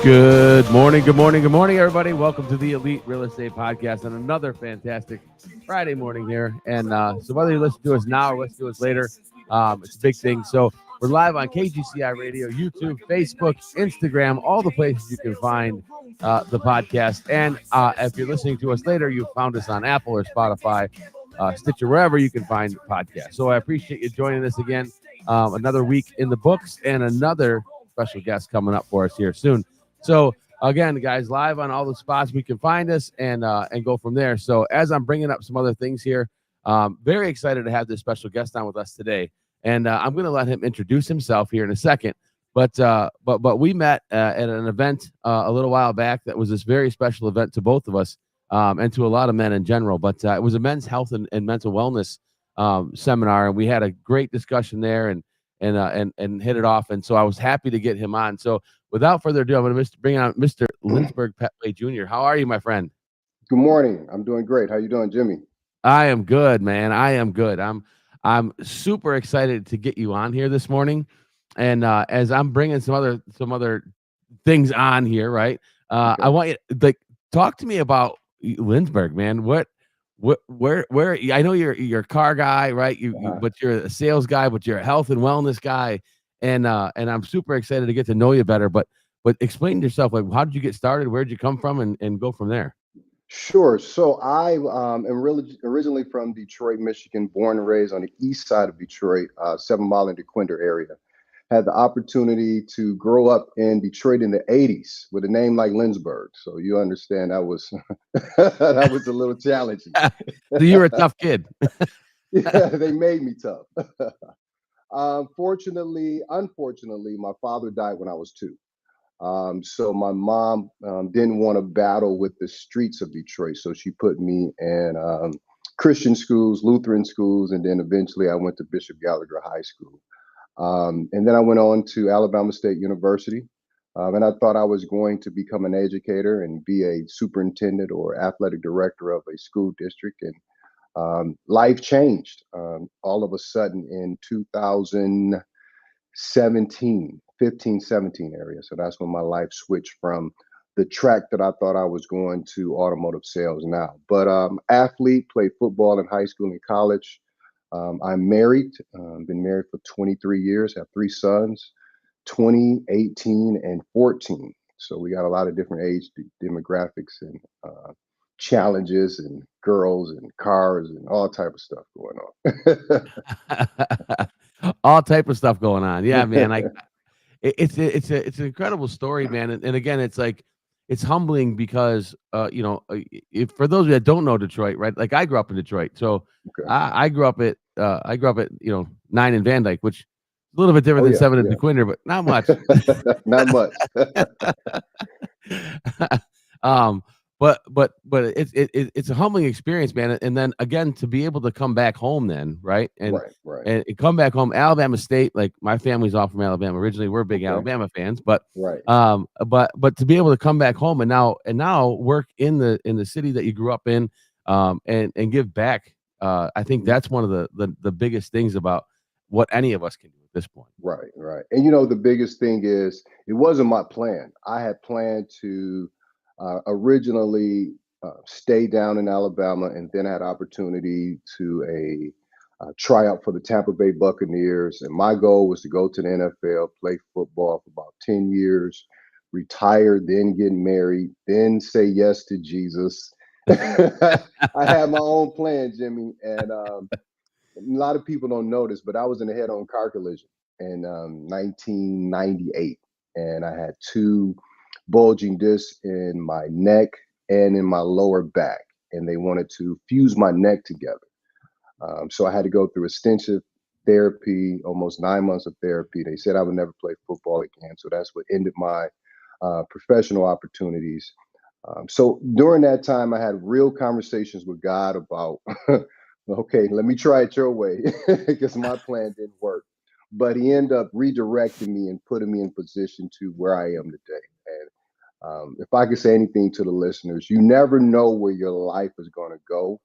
Good morning, good morning, good morning, everybody. Welcome to the Elite Real Estate Podcast on another fantastic Friday morning here. And so whether you listen to us now or listen to us later, it's a big thing. So we're live on KGCI Radio, YouTube, Facebook, Instagram, all the places you can find the podcast. And if you're listening to us later, you found us on Apple or Spotify, Stitcher, wherever you can find podcasts. So I appreciate you joining us again. Another week in the books and another special guest coming up for us here soon. So again, guys, live on all the spots we can find us and go from there. So as I'm bringing up some other things here, very excited to have this special guest on with us today, and I'm going to let him introduce himself here in a second. But we met at an event a little while back that was this very special event to both of us and to a lot of men in general. But it was a men's health and mental wellness seminar, and we had a great discussion there and hit it off. And so I was happy to get him on. So without further ado, I'm going to bring on Mr. Lindsberg Pettway Jr. How are you, my friend? Good morning. I'm doing great. How you doing, Jimmy? I am good, man. I am good. I'm super excited to get you on here this morning. And as I'm bringing some other things on here, right? Okay. I want you to talk to me about Lindsberg, man. Where I know you're a car guy, right? But you're a sales guy, but you're a health and wellness guy, and I'm super excited to get to know you better. But explain yourself, like how did you get started? Where'd you come from, and go from there? Sure. So I am really originally from Detroit, Michigan, born and raised on the east side of Detroit, 7 Mile and DeQuinder area. Had the opportunity to grow up in Detroit in the 80s with a name like Lindsberg. So you understand that was that was a little challenging. So you were a tough kid. Yeah, they made me tough. Unfortunately, my father died when I was 2. So my mom didn't want to battle with the streets of Detroit, so she put me in Christian schools, Lutheran schools, and then eventually I went to Bishop Gallagher High School. And then I went on to Alabama State University, and I thought I was going to become an educator and be a superintendent or athletic director of a school district. And life changed all of a sudden in 2017, 15, 17 area. So that's when my life switched from the track that I thought I was going to automotive sales now. But athlete, played football in high school and college. I'm married, been married for 23 years, have 3 sons, 20, 18, and 14. So we got a lot of different age demographics and challenges and girls and cars and all type of stuff going All type of stuff going on. Yeah, man. on. It's an incredible story, man. And again, it's like it's humbling because if for those that don't know Detroit, right? Like I grew up in Detroit, so Okay. I grew up at 9 in Van Dyke, which is a little bit different Oh than yeah, 7 in yeah. DeQuinder, but not much. Not much. um, but it's a humbling experience, man. And then again, to be able to come back home, then right, Right, right. and come back home, Alabama State. Like my family's all from Alabama originally. We're big Okay. Alabama fans, but Right. to be able to come back home and now work in the city that you grew up in, and give back. I think Mhm. that's one of the biggest things about what any of us can do at this point. Right, right. And the biggest thing is it wasn't my plan. I had planned to originally stay down in Alabama, and then had opportunity to a tryout for the Tampa Bay Buccaneers. And my goal was to go to the NFL, play football for about 10 years, retire, then get married, then say yes to Jesus. I had my own plan, Jimmy, and a lot of people don't know this, but I was in a head-on car collision in 1998, and I had 2 bulging discs in my neck and in my lower back, and they wanted to fuse my neck together. So I had to go through extensive therapy, almost 9 months of therapy. They said I would never play football again, so that's what ended my professional opportunities. So during that time, I had real conversations with God about, okay, let me try it your way because my plan didn't work. But he ended up redirecting me and putting me in position to where I am today. And if I could say anything to the listeners, you never know where your life is going to go,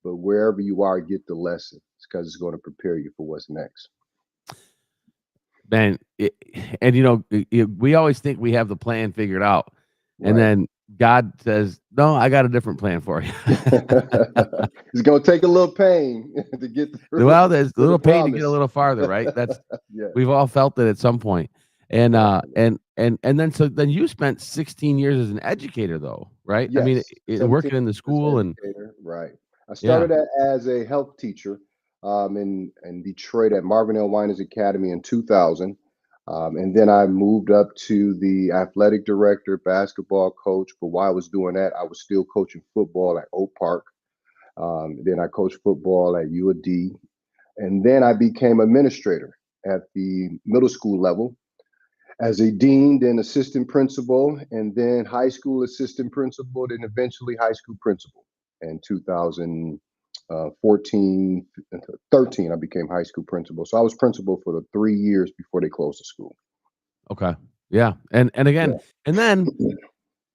but wherever you are, get the lesson. It's because it's going to prepare you for what's next. Man, and we always think we have the plan figured out, and Right. then God says, "No, I got a different plan for you." It's gonna take a little pain to get through Well, there's a to the little pain to get a promise. little farther, right? That's Yes, we've all felt it at some point. And definitely. then you spent 16 years as an educator though, right? I mean, Yes, 17 working in the as school an and educator, right. I yeah. started as a health teacher in Detroit at Marvin L. Winers Academy in 2000. And then I moved up to the athletic director, basketball coach. But while I was doing that, I was still coaching football at Oak Park. Then I coached football at U of D. And then I became administrator at the middle school level as a dean, then assistant principal, and then high school assistant principal, then eventually high school principal. In 2014, 13, I became high school principal. So I was principal for the 3 years before they closed the school. Okay. Yeah. And again, Yeah. and then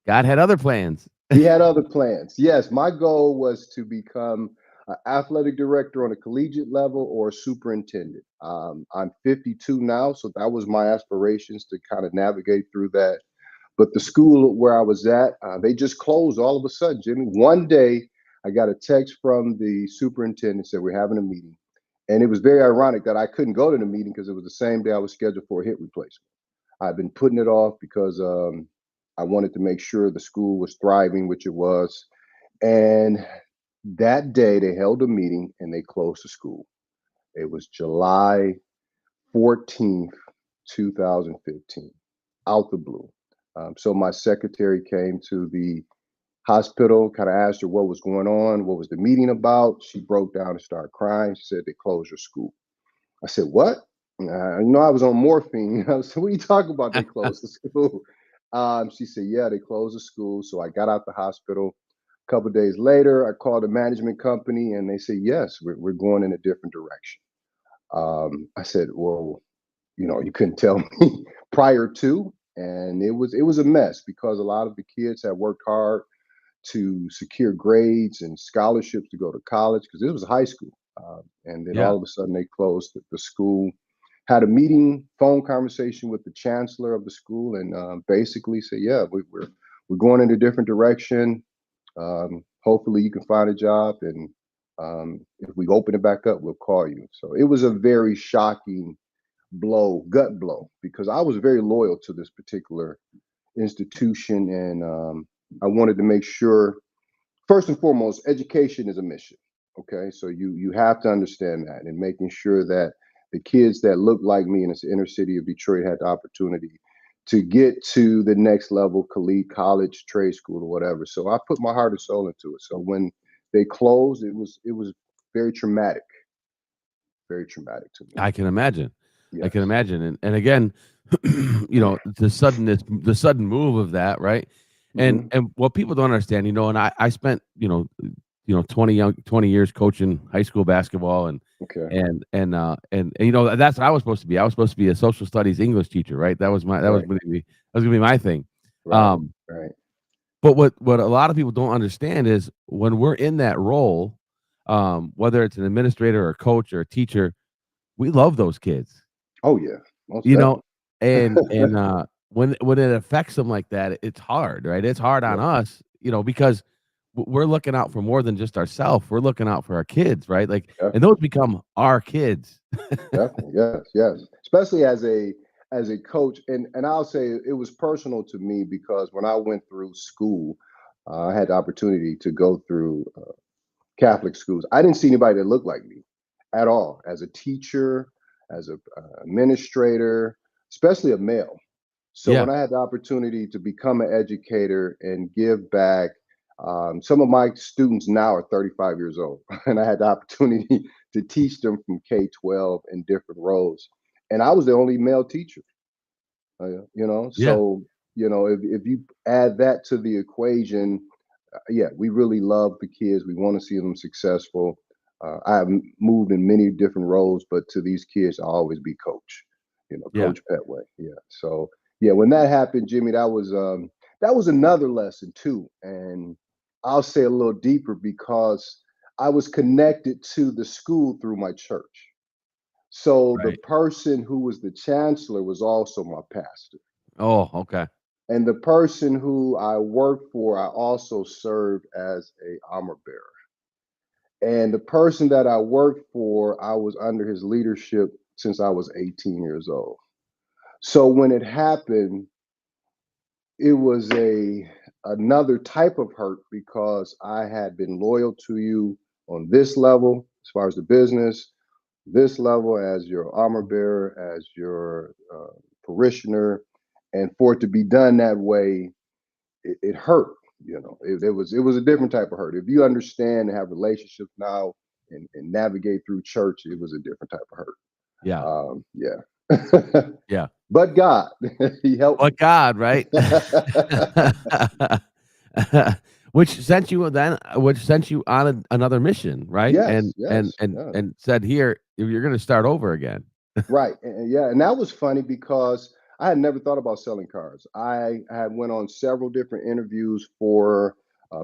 God had other plans. He had other plans. Yes, my goal was to become an athletic director on a collegiate level or a superintendent. I'm 52 now, so that was my aspirations to kind of navigate through that. But the school where I was at, they just closed all of a sudden, Jimmy. One day, I got a text from the superintendent said we're having a meeting, and it was very ironic that I couldn't go to the meeting because it was the same day I was scheduled for a hip replacement. I've been putting it off because I wanted to make sure the school was thriving, which it was. And that day, they held a meeting and they closed the school. It was July 14th, 2015, out the blue. So my secretary came to the hospital, kind of asked her what was going on, what was the meeting about. She broke down and started crying. She said, they closed your school. I said, what? I was on morphine. I said, what are you talking about? They closed the school. She said, yeah, they closed the school. So I got out the hospital. A couple of days later, I called the management company and they said, yes, we're going in a different direction. I said, well, you couldn't tell me prior to. And it was a mess because a lot of the kids had worked hard to secure grades and scholarships to go to college because it was high school. And then Yeah. all of a sudden they closed the school. Had a meeting, phone conversation with the chancellor of the school, and basically said, "Yeah, we're going in a different direction. Hopefully, you can find a job, and if we open it back up, we'll call you." So it was a very shocking blow, gut blow, because I was very loyal to this particular institution, and I wanted to make sure first and foremost, education is a mission. Okay, so you have to understand that, and making sure that the kids that look like me in the inner city of Detroit had the opportunity to get to the next level, collegiate, college, trade school, or whatever. So I put my heart and soul into it. So when they closed, it was very traumatic to me. I can imagine. I can Yes. imagine. And again, the sudden move of that, right? And Hmm. what people don't understand, and I spent, 20 years coaching high school basketball Okay. and that's what I was supposed to be. I was supposed to be a social studies English teacher, right? Right. That was gonna be my thing. Right. Um, Right. but what a lot of people don't understand is when we're in that role, whether it's an administrator or a coach or a teacher, we love those kids. Oh yeah. Most You know, definitely. when it affects them like that, it's hard, right? It's hard on Yeah. us, because we're looking out for more than just ourself. We're looking out for our kids, right? Like, and those Definitely. become our kids. Definitely, yes, yes. Especially as a coach, and I'll say it was personal to me because when I went through school, I had the opportunity to go through Catholic schools. I didn't see anybody that looked like me at all, as a teacher, as a administrator, especially a male. So Yeah, when I had the opportunity to become an educator and give back, some of my students now are 35 years old, and I had the opportunity to teach them from K-12 in different roles. And I was the only male teacher, yeah, so if you add that to the equation, yeah, we really love the kids. We want to see them successful. I have moved in many different roles, but to these kids, I always be coach. yeah, Coach Pettway. Yeah. So yeah, when that happened, Jimmy, that was another lesson too, and I'll say a little deeper because I was connected to the school through my church. So the Right. person who was the chancellor was also my pastor. Oh, okay. And the person who I worked for, I also served as a armor bearer. And the person that I worked for, I was under his leadership since I was 18 years old. So when it happened, it was a another type of hurt because I had been loyal to you on this level as far as the business, this level as your armor bearer, as your parishioner, and for it to be done that way, it hurt. It was a different type of hurt. If you understand and have relationships now and navigate through church, it was a different type of hurt. Yeah. Yeah. Yeah. But God, He helped But me. God, right? Which sent you on another mission, right? Yes, And and yes, and yeah. and said, "Here, you're gonna start over again." Right. Yeah, and that was funny because I had never thought about selling cars. I had went on several different interviews for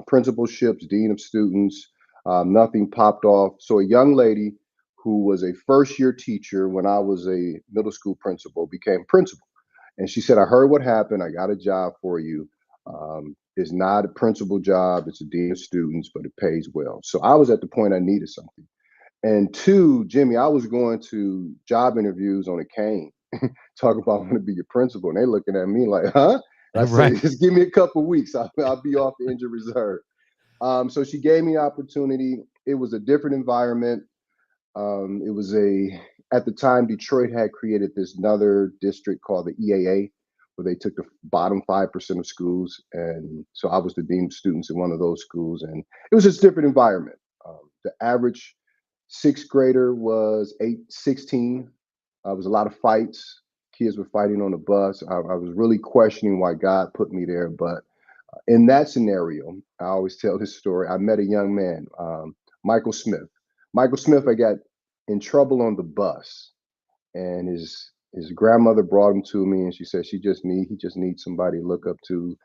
principalships, dean of students. Nothing popped off. So a young lady who was a first year teacher when I was a middle school principal became principal, and she said, "I heard what happened. I got a job for you. It's not a principal job. It's a dean of students, but it pays well." So I was at the point I needed something. And two, Jimmy, I was going to job interviews on a cane, talk about I want to be your principal, and they looking at me like, huh? And I Right. said, just give me a couple weeks, I'll be off the injured reserve. So she gave me opportunity. It was a different environment. It was at the time Detroit had created this another district called the EAA, where they took the bottom 5% of schools, and so I was the dean of students in one of those schools, and it was just a different environment. The average sixth grader was 16. Was a lot of fights. Kids were fighting on the bus. I was really questioning why God put me there, but in that scenario, I always tell this story. I met a young man, Michael Smith. Michael Smith, I got in trouble on the bus, and his grandmother brought him to me, and she said he just needs somebody to look up to.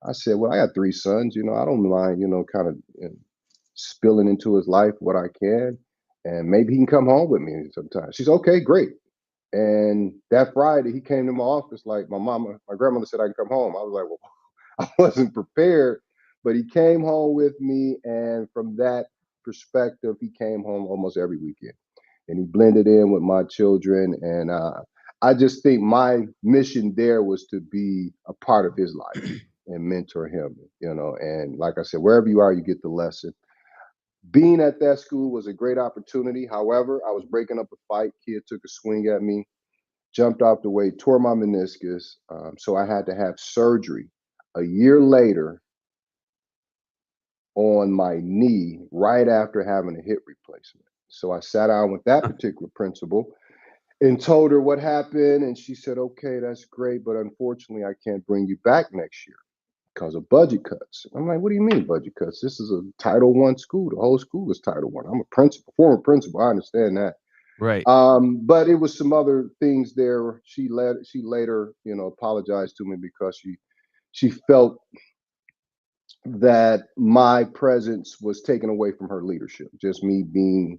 I said, well, I got three sons. I don't mind, kind of spilling into his life what I can, and maybe he can come home with me sometime. She's okay, great. And that Friday, he came to my office like my grandmother said I can come home. I was like, well, I wasn't prepared, but he came home with me, and from that perspective, he came home almost every weekend, and he blended in with my children. And I just think my mission there was to be a part of his life and mentor him. And like I said, wherever you are, you get the lesson. Being at that school was a great opportunity. However, I was breaking up a fight. Kid took a swing at me, jumped off the way, tore my meniscus. So I had to have surgery a year later on my knee right after having a hip replacement. So I sat down with that particular principal and told her what happened. And she said, okay, that's great. But unfortunately, I can't bring you back next year because of budget cuts. I'm like, what do you mean budget cuts? This is a Title One school. The whole school is Title One. I'm a principal, former principal. I understand that. Right. But it was some other things there. She later, apologized to me because she felt that my presence was taken away from her leadership. Just me being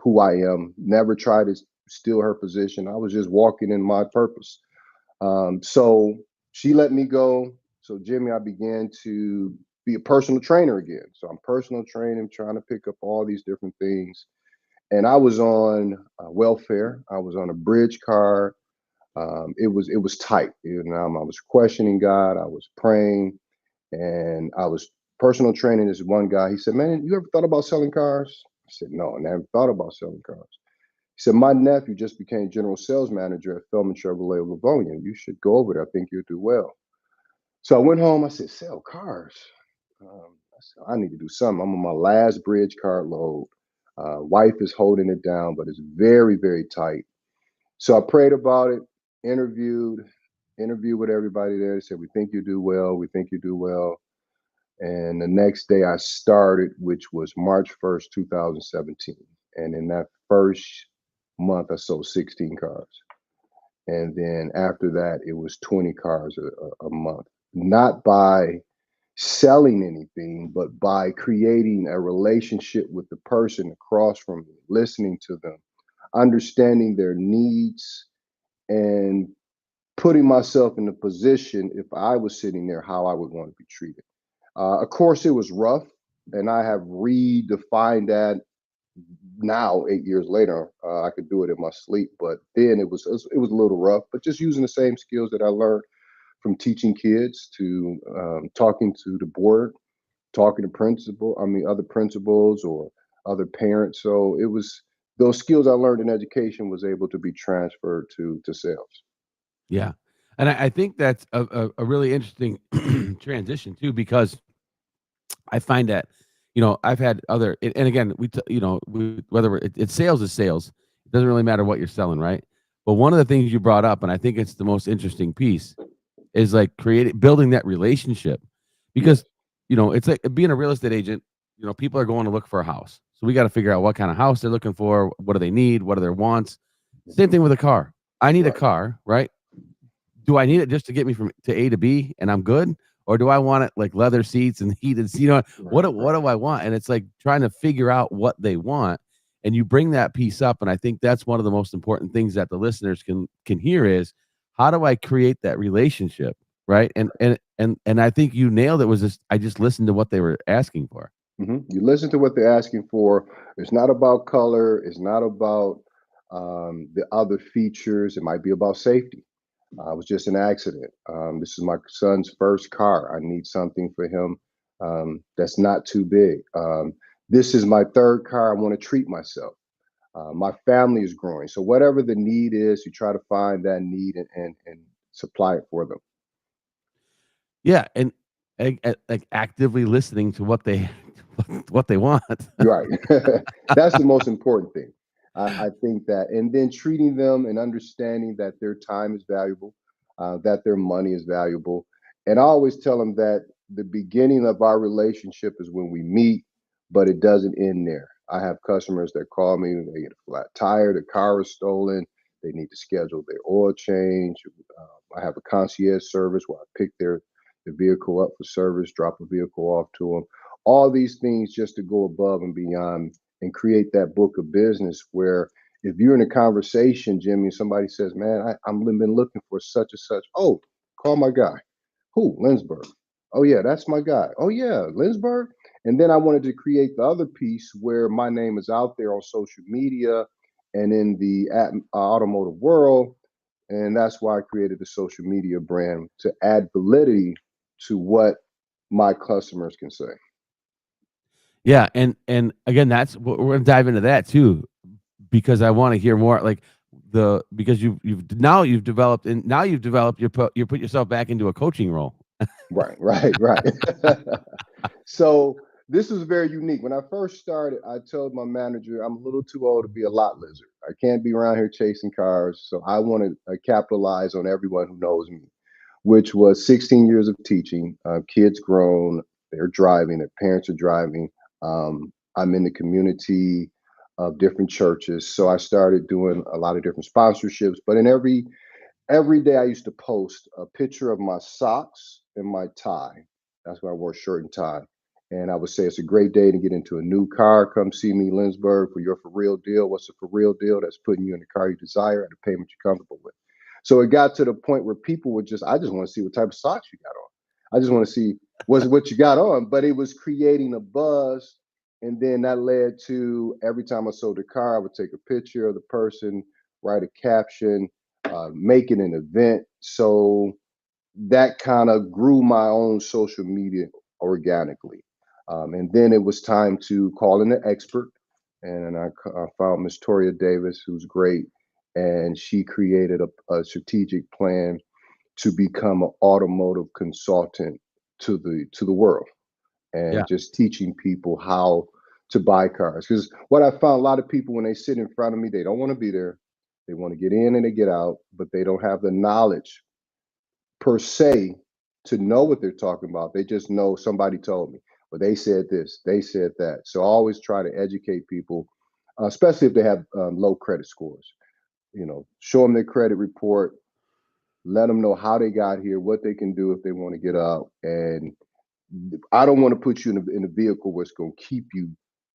who I am. Never tried to steal her position. I was just walking in my purpose. So she let me go. So Jimmy, I began to be a personal trainer again. So I'm personal training, trying to pick up all these different things. And I was on welfare. I was on a bridge card. It was tight. I was questioning God. I was praying, and I was personal training this one guy. He said, "Man, you ever thought about selling cars?" I said, "No, I never thought about selling cars." He said, "My nephew just became general sales manager at Feldman Chevrolet of Livonia. You should go over there. I think you'll do well." So I went home. I said, "Sell cars." I said, "I need to do something. I'm on my last bridge card load. Wife is holding it down, but it's very, very tight." So I prayed about it, interviewed, interviewed with everybody there. They said, "We think you do well. We think you do well." And the next day I started, which was March 1st, 2017. And in that first month, I sold 16 cars. And then after that, it was 20 cars a month. Not by selling anything, but by creating a relationship with the person across from me, listening to them, understanding their needs, and putting myself in the position if I was sitting there, how I would want to be treated. Of course, it was rough, and I have redefined that now. 8 years later, I could do it in my sleep, but then it was a little rough. But just using the same skills that I learned from teaching kids to talking to the board, talking to other principals or other parents. So it was those skills I learned in education was able to be transferred to sales. Yeah. And I think that's a really interesting transition too, because I find that, I've had other, and again, whether it's sales is sales, it doesn't really matter what you're selling, right? But one of the things you brought up, and I think it's the most interesting piece, is like building that relationship, because, Yes. it's like being a real estate agent. People are going to look for a house, so we got to figure out what kind of house they're looking for, what do they need, what are their wants. Same thing with a car. I need a Right. car, right? Do I need it just to get me from to A to B and I'm good? Or do I want it like leather seats and heated, Right. what Right. do I want? And it's like trying to figure out what they want. And you bring that piece up. And I think that's one of the most important things that the listeners can hear is, how do I create that relationship? Right. And I think you nailed it. Was just I just listened to what they were asking for. You listen to what they're asking for. It's not about color. It's not about the other features. It might be about safety. It was just an accident. This is my son's first car. I need something for him that's not too big. This is my third car. I want to treat myself. My family is growing. So whatever the need is, you try to find that need and supply it for them. Yeah. And like actively listening to what they what they want. Right. That's the most important thing. I think that, and then treating them and understanding that their time is valuable, that their money is valuable. And I always tell them that the beginning of our relationship is when we meet, but it doesn't end there. I have customers that call me, they get a flat tire, the car is stolen, they need to schedule their oil change. I have a concierge service where I pick the vehicle up for service, drop a vehicle off to them, all these things just to go above and beyond and create that book of business where if you're in a conversation, Jimmy, and somebody says, man, I'm been looking for such and such. Oh, call my guy. Who? Lindsberg. Oh, yeah, that's my guy. Oh, yeah, Lindsberg. And then I wanted to create the other piece where my name is out there on social media and in the automotive world. And that's why I created the social media brand to add validity to what my customers can say. Yeah, and again, that's we're gonna dive into that too, because I want to hear more. Like because you've developed, and now you've developed you put yourself back into a coaching role. Right, right, right. So this was very unique. When I first started, I told my manager I'm a little too old to be a lot lizard. I can't be around here chasing cars. So I want to capitalize on everyone who knows me, which was 16 years of teaching. Kids grown, they're driving, their parents are driving. I'm in the community of different churches. So I started doing a lot of different sponsorships, but in every day I used to post a picture of my socks and my tie. That's why I wore shirt and tie. And I would say it's a great day to get into a new car. Come see me, Lindsberg, for your for real deal. What's a for real deal? That's putting you in the car you desire at a payment you're comfortable with. So it got to the point where people would I just want to see what type of socks you got on. I just want to see what you got on. But it was creating a buzz. And then that led to every time I sold a car, I would take a picture of the person, write a caption, make it an event. So that kind of grew my own social media organically. And then it was time to call in an expert. And I found Miss Toria Davis, who's great. And she created a strategic plan to become an automotive consultant to the world Yeah, and just teaching people how to buy cars. Because what I found, a lot of people, when they sit in front of me, they don't want to be there. They want to get in and they get out, but they don't have the knowledge per se to know what they're talking about. They just know somebody told me, but they said this, they said that. So I always try to educate people, especially if they have low credit scores. Show them their credit report, let them know how they got here, what they can do if they want to get out. And I don't want to put you in a vehicle where it's going to keep you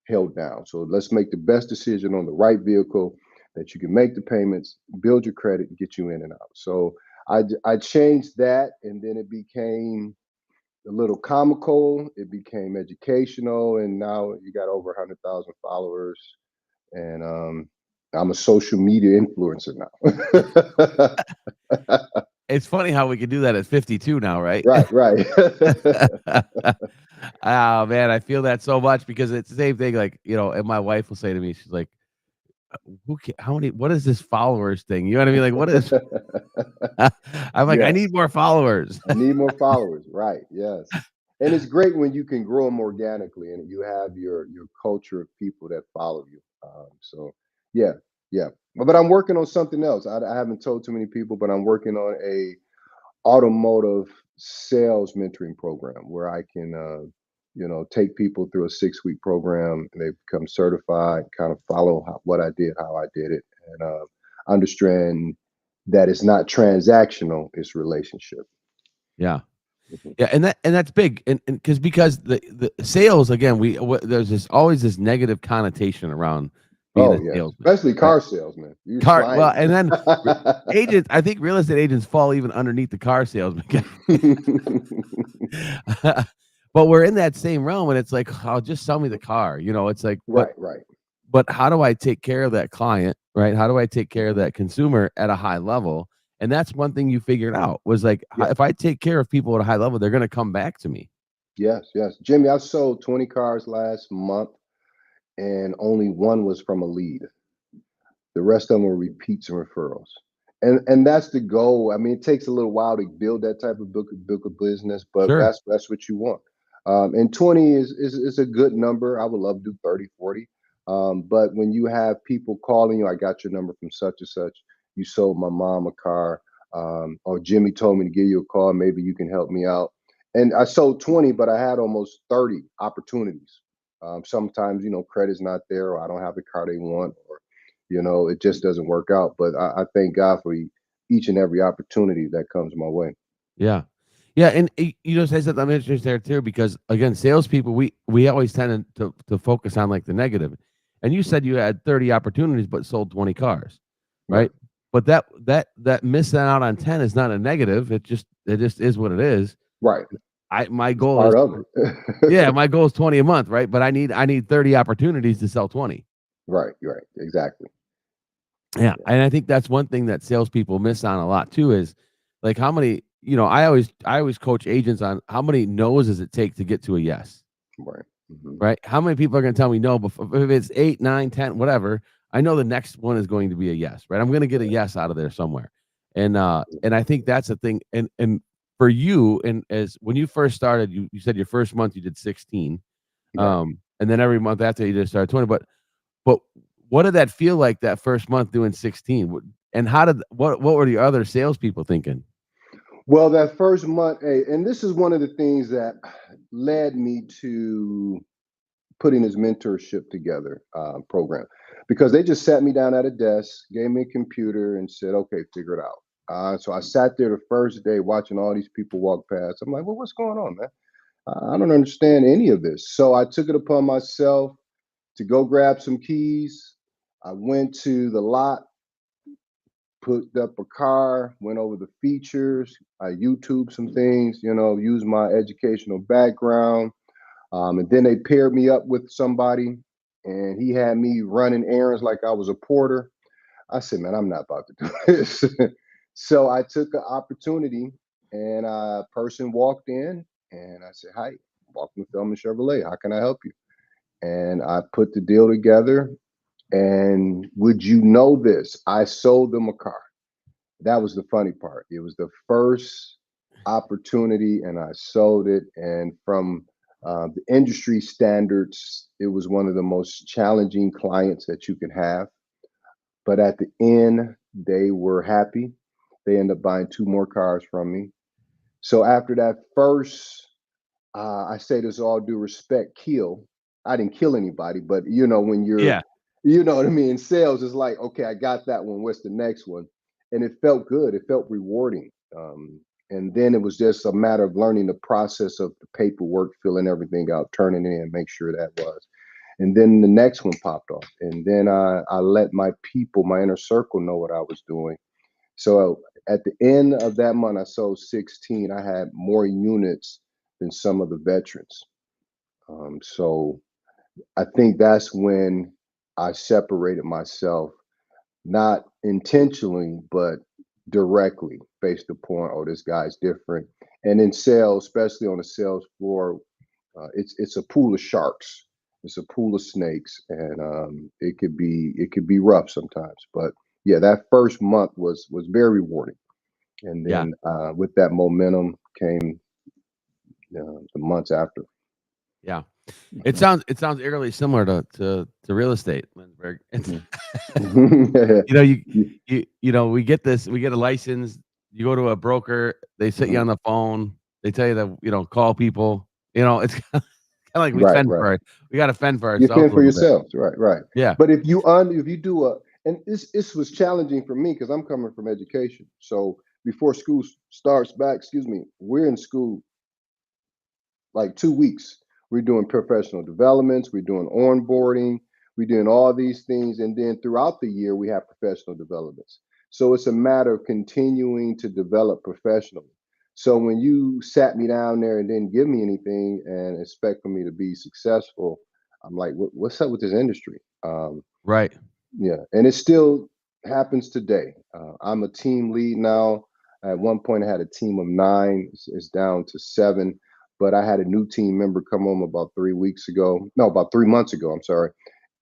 held down. So let's make the best decision on the right vehicle that you can make the payments, build your credit, and get you in and out. So I changed that, and then it became a little comical. It became educational, and now you got over 100,000 followers, and I'm a social media influencer now. It's funny how we can do that at 52 now, right? Right, right. Oh man, I feel that so much because it's the same thing. Like, and my wife will say to me, she's like, how many, what is this followers thing? You know what I mean? Like, what is, I'm like, I Yes. need more followers. You need more followers, right? Yes, and it's great when you can grow them organically, and you have your culture of people that follow you. So, yeah, yeah. But I'm working on something else. I haven't told too many people, but I'm working on a automotive sales mentoring program where I can, take people through a 6 week program, and they become certified, kind of follow what I did, how I did it, and understand that it's not transactional; it's relationship. Yeah. Mhm. Yeah, and that's big, and because the sales again, there's this always this negative connotation around being Oh, a yes, salesman, especially right? car salesman. You Car well, slimy. and then agents. I think real estate agents fall even underneath the car salesman. But we're in that same realm, and it's like, "Oh, just sell me the car," It's like, but Right, right. but how do I take care of that client, right? How do I take care of Mhm. that consumer at a high level? And that's one thing you figured out was like, Yeah. if I take care of people at a high level, they're going to come back to me. Yes, yes. Jimmy, I sold 20 cars last month, and only one was from a lead. The rest of them were repeats and referrals. And that's the goal. I mean, it takes a little while to build that type of book of business, but Sure. that's what you want. And 20 is a good number. I would love to do 30, 40. But when you have people calling you, I got your number from such and such. You sold my mom a car, or Jimmy told me to give you a call. Maybe you can help me out. And I sold 20, but I had almost 30 opportunities. Sometimes, credit's not there, or I don't have the car they want, or it just doesn't work out. But I thank God for each and every opportunity that comes my way. Yeah. Yeah, and say something I'm interested there too because again, salespeople we always tend to focus on like the negative, and you Mhm. said you had 30 opportunities but sold 20 cars, Right, right? But that missing out on 10 is not a negative. It just is what it is. right. My It's goal is part of yeah, it. my goal is 20 a month, right? But I need 30 opportunities to sell 20. Right, right. Exactly. Yeah, Yeah. and I think that's one thing that salespeople miss on a lot too is like how many. I always coach agents on how many no's does it take to get to a yes, Right. Hmm. right? How many people are going to tell me no before if it's 8, 9, 10, whatever? I know the next one is going to be a yes, right? I'm going to get a Right. yes out of there somewhere, and I think that's the thing. And for you, and as when you first started, you said your first month you did 16, Right. and then every month after you just started 20, but what did that feel like that first month doing 16? And what were the other salespeople thinking? Well, that first month, hey, and this is one of the things that led me to putting this mentorship together program, because they just sat me down at a desk, gave me a computer, and said, "Okay, figure it out." So I sat there the first day watching all these people walk past. I'm like, "Well, what's going on, man? I don't understand any of this." So I took it upon myself to go grab some keys. I went to the lot, put up a car, went over the features. I YouTube some things, use my educational background. And then they paired me up with somebody, and he had me running errands like I was a porter. I said, "Man, I'm not about to do this." So I took an opportunity, and a person walked in, and I said, "Hi, welcome to Thelma Chevrolet. How can I help you?" And I put the deal together. And would you know this? I sold them a car. That was the funny part. It was the first opportunity, and I sold it. And from the industry standards, it was one of the most challenging clients that you could have. But at the end, they were happy. They ended up buying two more cars from me. So after that first, I say this all due respect, kill. I didn't kill anybody, but when you're, Yeah. what I mean, sales is like, okay, I got that one. What's the next one? And it felt good. It felt rewarding. And then it was just a matter of learning the process of the paperwork, filling everything out, turning it in, make sure that was. And then the next one popped off. And then I let my people, my inner circle, know what I was doing. So at the end of that month, I sold 16. I had more units than some of the veterans. So I think that's when I separated myself, not intentionally, but directly based upon, oh, this guy's different. And in sales, especially on the sales floor, it's a pool of sharks. It's a pool of snakes, and it could be rough sometimes. But yeah, that first month was very rewarding, and Yeah. then with that momentum came the months after. Yeah. It sounds eerily similar to real estate, Lindsberg. It's Mhm. you know, you Yeah. we get a license, you go to a broker, they sit you Mhm. on the phone, they tell you to, call people. It's kinda like Right, right. we gotta fend for You ourselves fend a for little bit. yourselves, right, right. Yeah. But if you do and this was challenging for me because I'm coming from education. So before school starts back, excuse me, we're in school like 2 weeks. We're doing professional developments, we're doing onboarding, we're doing all these things, and then throughout the year we have professional developments. So it's a matter of continuing to develop professionally. So when you sat me down there and didn't give me anything and expect for me to be successful, I'm like, what's up with this industry? Right. Yeah, and it still happens today. I'm a team lead now. At one point, I had a team of nine. It's down to seven, but I had a new team member come home about 3 weeks ago. No, about 3 months ago. I'm sorry,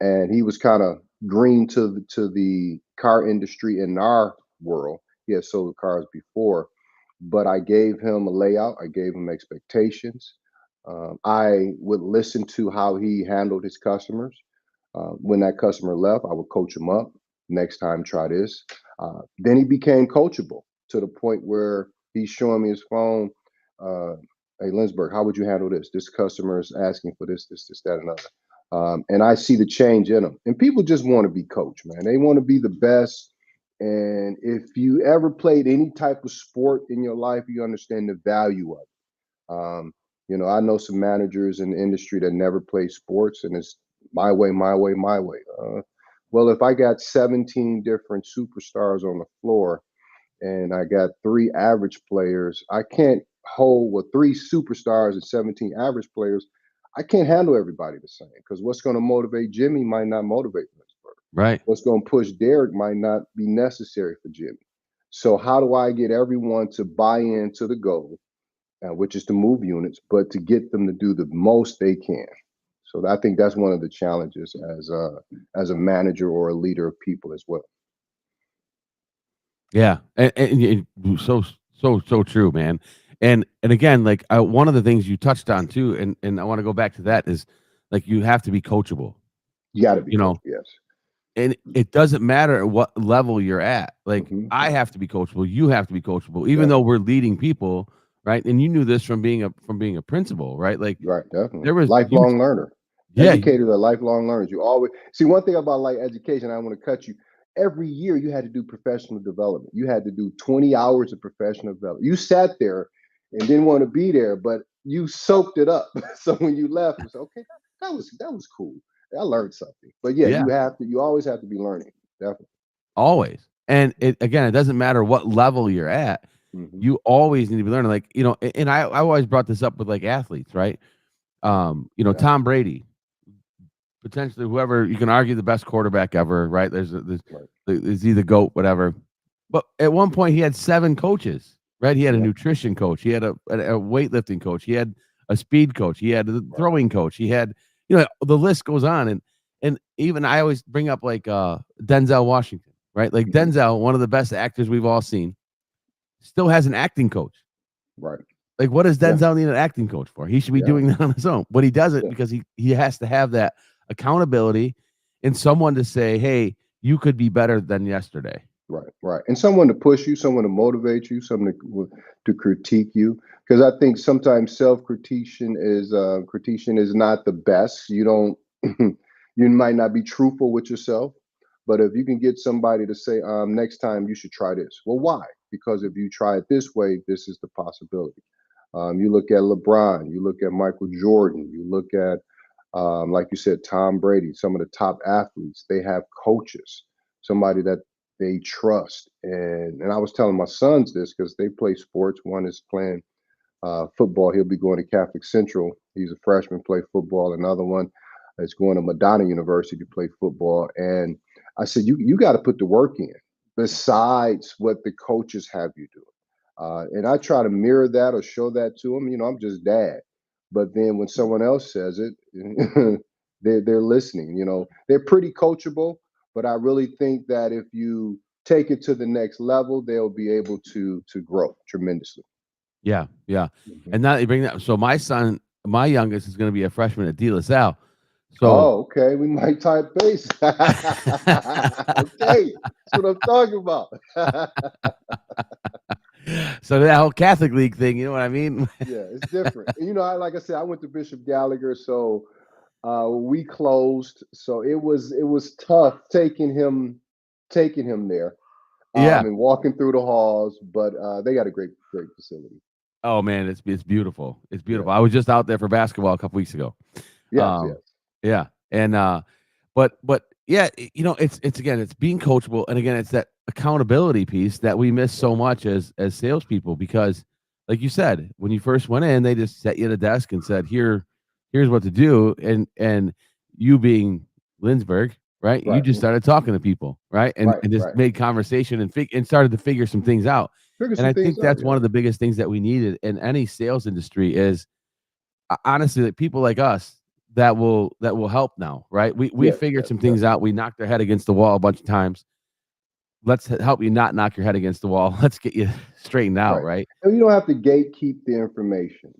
and he was kind of green to the car industry in our world. He had sold cars before, but I gave him a layout. I gave him expectations. I would listen to how he handled his customers. When that customer left, I would coach him up. Next time, try this. Then he became coachable to the point where he's showing me his phone. Uh, hey, Lindsberg, how would you handle this? This customer is asking for this, that, and other. And I see the change in them. And people just want to be coached, man. They want to be the best. And if you ever played any type of sport in your life, you understand the value of it. I know some managers in the industry that never play sports, and it's my way, my way, my way. Well, if I got 17 different superstars on the floor and I got three average players, I can't hold with three superstars and 17 average players. I can't handle everybody the same because what's going to motivate Jimmy might not motivate Pittsburgh. Right. What's going to push Derek might not be necessary for Jimmy. So, how do I get everyone to buy into the goal, which is to move units, but to get them to do the most they can? So, I think that's one of the challenges as a manager or a leader of people as well. Yeah. So true, man. And again, like one of the things you touched on too, and I want to go back to that is like you have to be coachable. You got to be You coached. know, Yes. And it doesn't matter at what level you're at. Like Hmm. I have to be coachable, you have to be coachable, even though Definitely. we're leading people, right? And you knew this from being a principal, right? Like Right, definitely. there was you Lifelong learner. yeah, Educators are lifelong learners. You always see one thing about like education. I want to cut you. Every year you had to do professional development. You had to do 20 hours of professional development. You sat there and didn't want to be there, but you soaked it up. So when you left, it was okay. That was cool. I learned something. But yeah, yeah, you always have to be learning. Definitely. always. And it doesn't matter what level you're at, Hmm. you always need to be learning. Like, and I always brought this up with like athletes, right? Yeah. Tom Brady, potentially whoever you can argue the best quarterback ever, right? Right. There's either GOAT, whatever. But at one point he had 7 coaches, right? He had a Yeah. nutrition coach, he had a weightlifting coach, he had a speed coach, he had a Right. throwing coach, he had, the list goes on. And even I always bring up like Denzel Washington, right? Like Hmm. Denzel, one of the best actors we've all seen, still has an acting coach. Right. Like, what does Yeah. Denzel need an acting coach for? He should be Yeah. doing that on his own. But he does it Yeah. because he has to have that accountability and someone to say, "Hey, you could be better than yesterday." Right, right. And someone to push you, someone to motivate you, someone to critique you. Because I think sometimes self critiquing is not the best. You don't you might not be truthful with yourself, but if you can get somebody to say, next time you should try this. Well, why? Because if you try it this way, this is the possibility. You look at LeBron, you look at Michael Jordan, you look at Like you said, Tom Brady, some of the top athletes, they have coaches, somebody that they trust. And I was telling my sons this because they play sports. One is playing football. He'll be going to Catholic Central. He's a freshman, play football. Another one is going to Madonna University to play football. And I said, you got to put the work in besides what the coaches have you do. And I try to mirror that or show that to them. I'm just dad. But then when someone else says it, they're listening. They're pretty coachable. But I really think that if you take it to the next level, they'll be able to grow tremendously. Yeah, yeah. Mhm. And now that you bring that, so my youngest is going to be a freshman at De La Salle. So Oh, okay. We might type base. Okay, that's what I'm talking about. so that whole Catholic League thing, you know what I mean? Yeah, it's different. Like I said, I went to Bishop Gallagher, so we closed. So it was tough taking him there, Yeah. and walking through the halls. But they got a great facility. Oh man, it's beautiful. It's Yeah. beautiful. I was just out there for basketball a couple weeks ago. Yes. Um, Yes. yeah, and but yeah, it's again, it's being coachable, and again, it's that accountability piece that we miss so much as salespeople because, like you said, when you first went in, they just set you at a desk and said, here's what to do, and you being Lindsberg, right? You Right. just started talking to people, right, and Right. just Right. made conversation and started to figure some things out. Figure And some I think things out. that's Yeah. one of the biggest things that we needed in any sales industry is honestly like people like us that will help now, right? We Yes. figured Yes. some things out. Definitely. We knocked our head against the wall a bunch of times. Let's help you not knock your head against the wall. Let's get you straightened out, Right. right? And you don't have to gatekeep the information.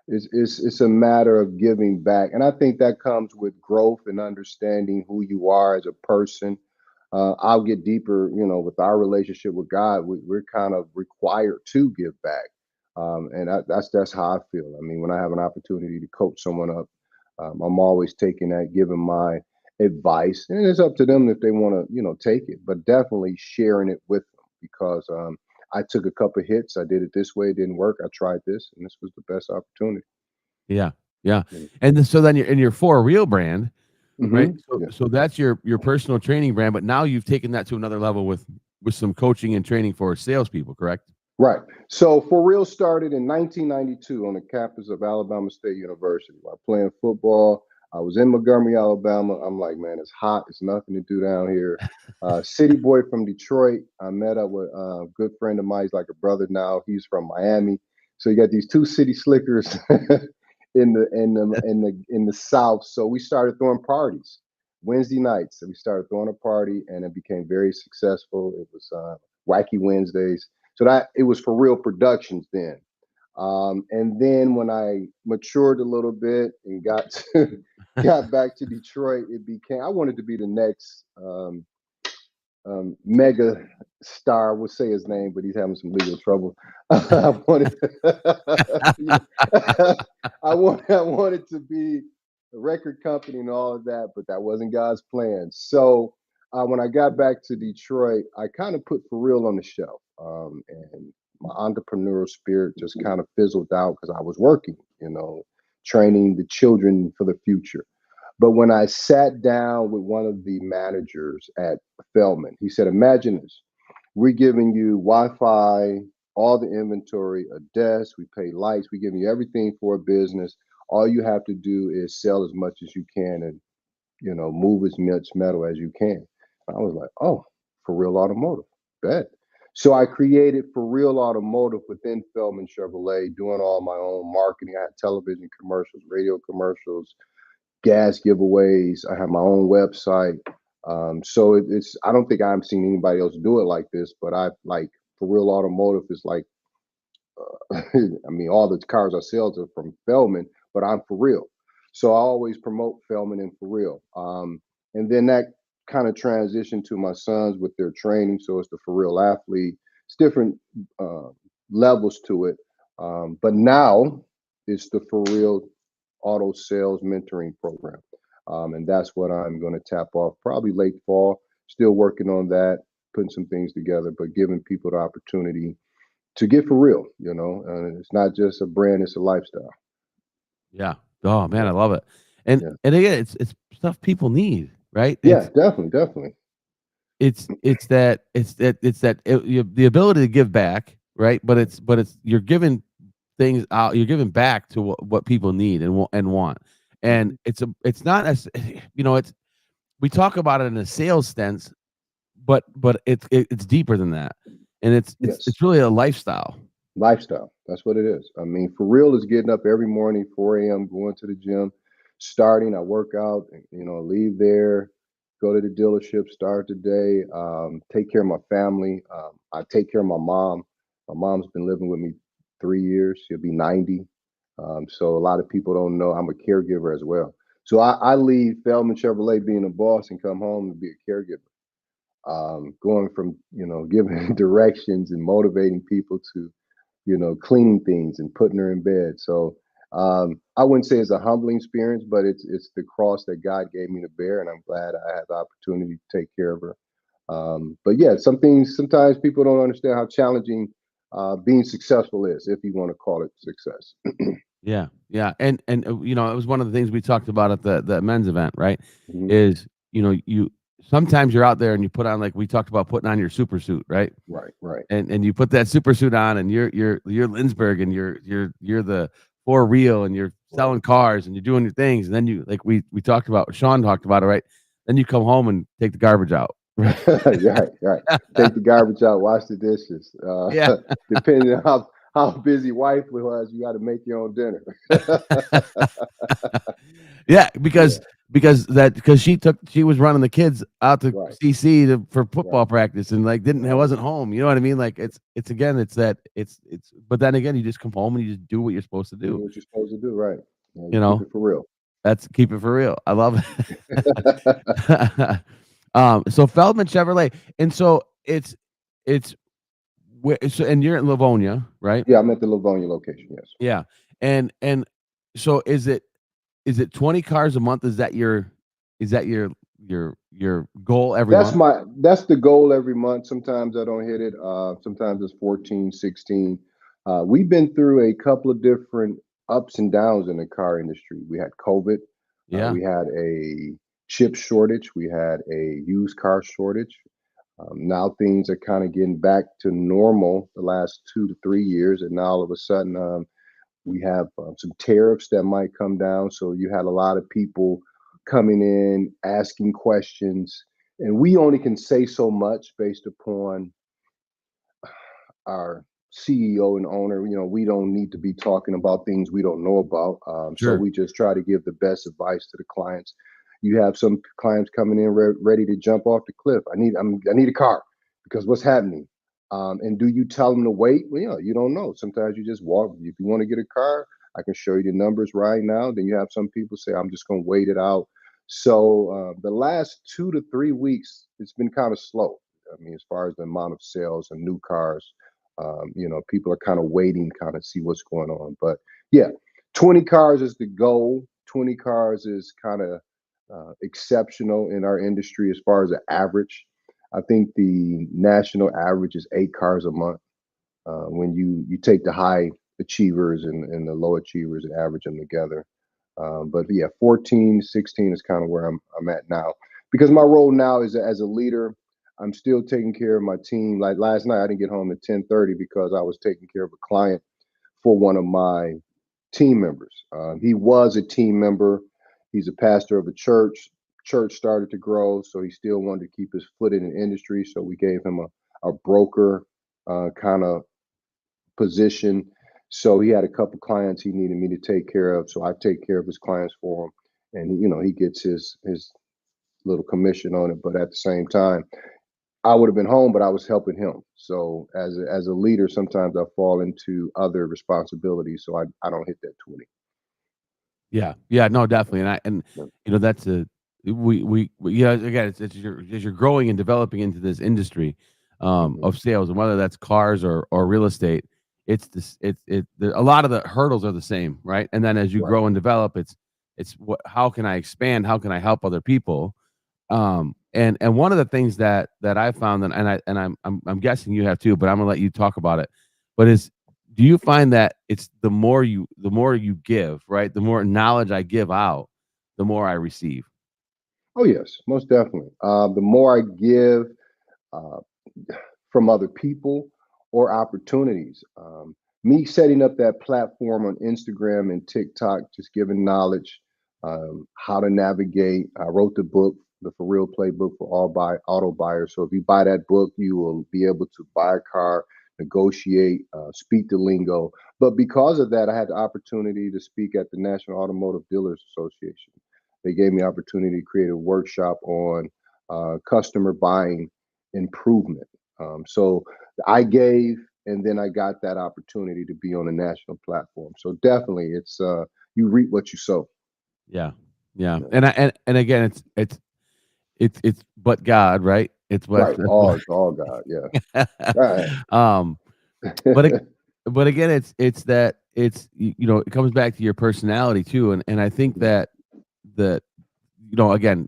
It's a matter of giving back. And I think that comes with growth and understanding who you are as a person. I'll get deeper, with our relationship with God. We're kind of required to give back. And that's how I feel. I mean, when I have an opportunity to coach someone up, I'm always taking that, giving my advice, and it's up to them if they want to, take it, but definitely sharing it with them because I took a couple hits. I did it this way, it didn't work. I tried this, and this was the best opportunity. Yeah. Yeah. Mm. And so then you're in your For Real brand, right? So Yeah. so that's your personal training brand, but now you've taken that to another level with some coaching and training for salespeople, correct? Right. So For Real started in 1992 on the campus of Alabama State University. While playing football, I was in Montgomery, Alabama. I'm like, man, it's hot. It's nothing to do down here. City boy from Detroit. I met up with a good friend of mine. He's like a brother now. He's from Miami. So you got these two city slickers in the South. So we started throwing parties Wednesday nights. So we started throwing a party, and it became very successful. It was Wacky Wednesdays. So that it was For Real Productions then. And then when I matured a little bit and got back to Detroit, it became I wanted to be the next mega star. We'll say his name, but he's having some legal trouble. I wanted, I wanted to be a record company and all of that, but that wasn't God's plan. So when I got back to Detroit, I kind of put For Real on the shelf, and my entrepreneurial spirit just kind of fizzled out because I was working, training the children for the future. But when I sat down with one of the managers at Feldman, he said, imagine this. We're giving you Wi-Fi, all the inventory, a desk, we pay lights, we're giving you everything for a business. All you have to do is sell as much as you can and move as much metal as you can. I was like, oh, For Real Automotive. Bet. So I created For Real Automotive within Feldman Chevrolet, doing all my own marketing. I had television commercials, radio commercials, gas giveaways. I have my own website. So it's I don't think I've seen anybody else do it like this, but I like For Real Automotive is like I mean all the cars I sell are from Feldman, but I'm For Real. So I always promote Feldman and For Real. And then that kind of transitioned to my sons with their training. So it's the For Real athlete. It's different uh, levels to it. But now it's the For Real auto sales mentoring program. And that's what I'm going to tap off probably late fall. Still working on that, putting some things together, but giving people the opportunity to get for real. And it's not just a brand; it's a lifestyle. Yeah. Oh man, Yeah. I love it. And Yeah. again, it's stuff people need, right? Yeah, definitely, definitely. The ability to give back, right? But it's you're giving things out. You're giving back to what people need and want. And Mhm. it's not as it's we talk about it in a sales sense, but it's deeper than that, and Yes. it's really a lifestyle. Lifestyle. That's what it is. I mean, for real is getting up every morning, 4 a.m., going to the gym, starting. I work out, leave there, go to the dealership, start the day, take care of my family. I take care of my mom. My mom's been living with me 3 years. She'll be 90. So a lot of people don't know I'm a caregiver as well. So I leave Feldman Chevrolet being a boss and come home to be a caregiver. Going from, giving directions and motivating people to cleaning things and putting her in bed. So I wouldn't say it's a humbling experience, but it's the cross that God gave me to bear, and I'm glad I had the opportunity to take care of her. But yeah, some things sometimes people don't understand how challenging being successful is, if you want to call it success. Yeah, yeah, and it was one of the things we talked about at the men's event, right? Mhm. Is you sometimes you're out there and you put on, like we talked about, putting on your super suit, right? Right, right, And you put that super suit on, and you're Lindsberg, and you're the for real, and you're right. selling cars, and you're doing your things, and then you, like we talked about, Sean talked about it, right? Then you come home and take the garbage out, right? Right, right. Take the garbage out, wash the dishes. Yeah. Depending on how busy wife was, you got to make your own dinner. Yeah, Yeah, because she was running the kids out to right, CC for football right, practice, and like didn't right. wasn't home. You know what I mean? Like it's again, it's but then again, you just come home and you just do what you're supposed to Do do. what you're supposed to do, right? Yeah, you You keep know, it for real. that's keep it for real. I love it. So Feldman Chevrolet, and so it's and you're in Livonia, right? Yeah, I'm at the Livonia location. Yes. Yeah, and so is it 20 cars a month? Is that your goal every month? That's the goal every month. Sometimes I don't hit it. Sometimes it's 14, 16. We've been through a couple of different ups and downs in the car industry. We had COVID. Yeah, We had a chip shortage. We had a used car shortage. Now things are kind of getting back to normal the last 2 to 3 years, and now all of a sudden we have some tariffs that might come down. So you had a lot of people coming in asking questions, and we only can say so much based upon our CEO and owner. We don't need to be talking about things we don't know about. So sure. we just try to give the best advice to the clients. You have some clients coming in ready to jump off the cliff. I need a car because what's happening? And do you tell them to wait? Well, you don't know. Sometimes you just walk. If you want to get a car, I can show you the numbers right now. Then you have some people say, I'm just going to wait it out. So the last 2 to 3 weeks, it's been kind of slow. I mean, as far as the amount of sales and new cars, people are kind of waiting, kind of see what's going on. But yeah, 20 cars is the goal. 20 cars is kind of exceptional in our industry as far as the average. I think the national average is 8 cars a month. When you take the high achievers and the low achievers and average them together. But yeah, 14, 16 is kind of where I'm at now. Because my role now is as a leader, I'm still taking care of my team. Like last night, I didn't get home at 10:30 because I was taking care of a client for one of my team members. He was a team member. He's a pastor of a church. Church started to grow, so he still wanted to keep his foot in the industry. So we gave him a broker kind of position. So he had a couple clients he needed me to take care of. So I take care of his clients for him, and he gets his little commission on it. But at the same time, I would have been home, but I was helping him. So as a leader, sometimes I fall into other responsibilities, so I don't hit that 20. Yeah, yeah, no, definitely, and Yeah. that's a yeah, again, it's as you're growing and developing into this industry, Mhm. of sales, and whether that's cars or real estate, it's this a lot of the hurdles are the same, right? And then as you Right. grow and develop, it's what how can I expand? How can I help other people? And one of the things that I found, and I'm guessing you have too, but I'm gonna let you talk about it. But is do you find that it's the more you give, right? The more knowledge I give out, the more I receive. Oh yes, most definitely. The more I give uh, from other people or opportunities. Me setting up that platform on Instagram and TikTok, just giving knowledge, how to navigate. I wrote the book, the For Real Playbook for all auto buyers. So if you buy that book, you will be able to buy a car, negotiate, speak the lingo. But because of that, I had the opportunity to speak at the National Automotive Dealers Association. They gave me opportunity to create a workshop on customer buying improvement. So I gave, and then I got that opportunity to be on a national platform. So definitely, it's you reap what you sow. Yeah. Yeah. Yeah. And again, it's but God, right? It's what Right. All God. Yeah. Right. um but it, but again, it's that you know, it comes back to your personality too, and I think Mhm. that you know, again,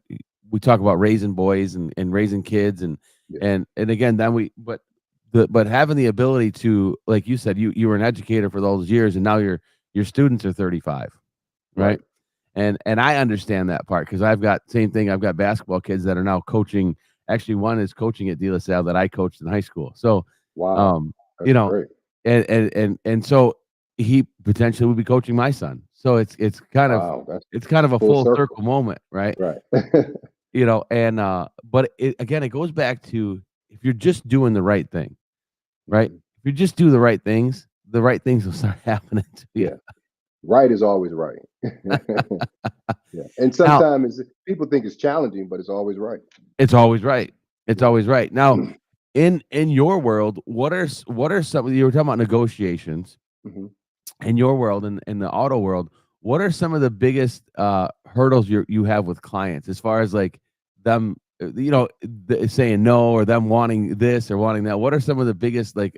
we talk about raising boys and raising kids Yeah. and again, then we but having the ability to, like you said, you were an educator for those years, and now your students are 35, right? Right. And I understand that part because I've got same thing. I've got basketball kids that are now coaching. Actually, one is coaching at De La Salle that I coached in high school. So, Wow. um, you That's know, great. and so he potentially would be coaching my son. So Wow. That's it's kind of a full full circle. circle moment, right? Right. You know, and but again, it goes back to if you're just doing the right thing, right? Mhm. If you just do the right things will start happening to you. Yeah. Right is always right. Yeah. And Now, sometimes people think it's challenging, but it's always right. it's always right. It's Yeah. always right. Now, in your world, what are some you were talking about negotiations Mhm. in your world in the auto world, what are some of the biggest hurdles you have with clients as far as like them you know saying no or them wanting this or wanting that? What are some of the biggest like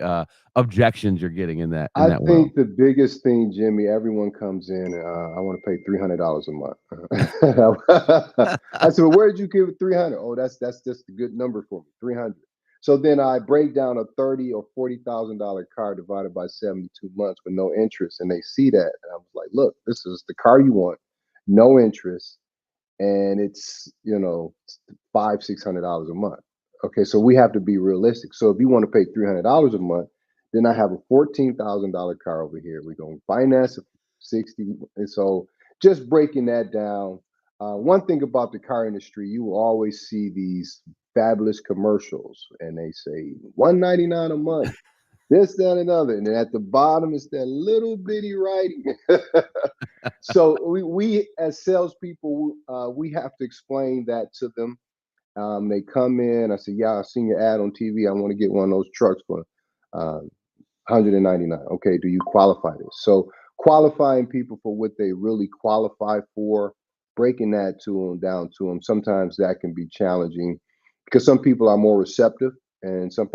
objections you're getting in I that world? think the biggest thing, Jimmy, everyone comes in, I want to pay $300 a month. I said, well, where did you give 300? Oh, that's just a good number for me, 300. So then I break down a 30 or $40,000 car divided by 72 months with no interest, and they see that, and I was like, look, this is the car you want, no interest, and it's $500-600 a month. Okay, so we have to be realistic. So if you want to pay $300 a month, then I have a $14,000 car over here. We're gonna finance a 60, and so just breaking that down. One thing about the car industry, you will always see these fabulous commercials, and they say 199 a month, this, that, and another, and then at the bottom is that little bitty writing. So we as salespeople, we have to explain that to them. They come in. I say, "Yeah, I seen your ad on TV. I want to get one of those trucks for 199. Okay, do you qualify this?" So qualifying people for what they really qualify for, breaking that to them down to them. Sometimes that can be challenging because some people are more receptive, and some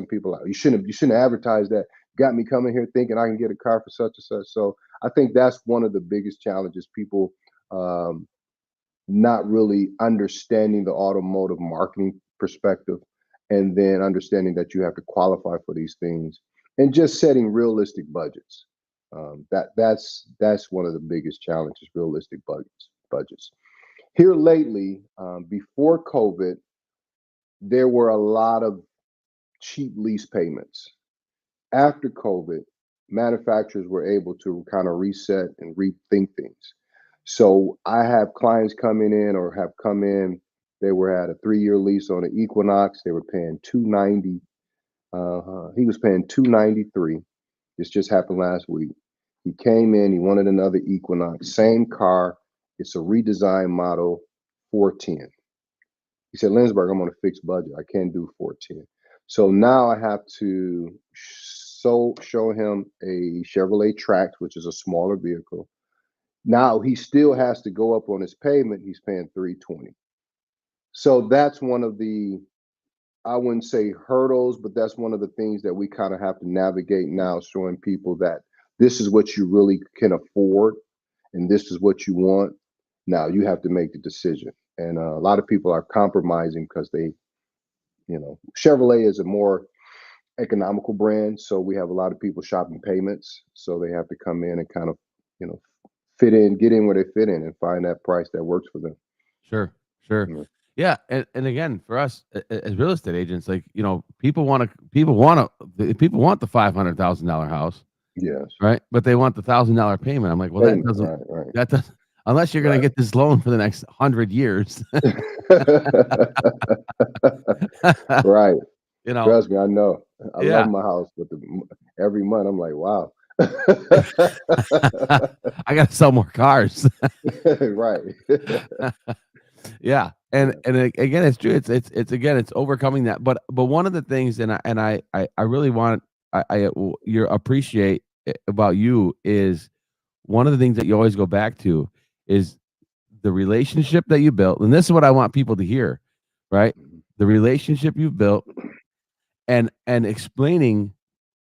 people are, you shouldn't advertise that. Got me coming here thinking I can get a car for such and such. So I think that's one of the biggest challenges. People um, not really understanding the automotive marketing perspective, and then understanding that you have to qualify for these things, and just setting realistic budgets. That's one of the biggest challenges: realistic budgets. Here lately, before COVID, there were a lot of cheap lease payments. After COVID, manufacturers were able to kind of reset and rethink things. So I have clients coming in or have come in. They were at a 3-year lease on an Equinox. They were paying 290. He was paying 293. This just happened last week. He came in. He wanted another Equinox, same car. It's a redesigned model, 410. He said, Lindsberg, I'm on a fixed budget. I can't do 410. So now I have to show him a Chevrolet Trax, which is a smaller vehicle. Now he still has to go up on his payment. He's paying 320. So that's one of the, I wouldn't say hurdles, but that's one of the things that we kind of have to navigate now, showing people that this is what you really can afford and this is what you want. Now you have to make the decision. And a lot of people are compromising because Chevrolet is a more economical brand. So we have a lot of people shopping payments. So they have to come in and kind of, you know, get in where they fit in, and find that price that works for them. Sure, sure. You know? Yeah, and again, for us as real estate agents, like, people want the $500,000 house, Yes. right? But they want the $1,000 payment. I'm like, well, Payment. Right. Right. that doesn't unless you're going to Right. get this loan for the next 100 years. Right. you know, Trust me, I know. I love yeah. my house, but every month I'm like, wow. I got to sell more cars. Right. Yeah, Yeah. again, it's true. It's again, it's overcoming that. But one of the things, and I really want you appreciate about you is one of the things that you always go back to is the relationship that you built, and this is what I want people to hear, right? Mhm. The relationship you've built, and explaining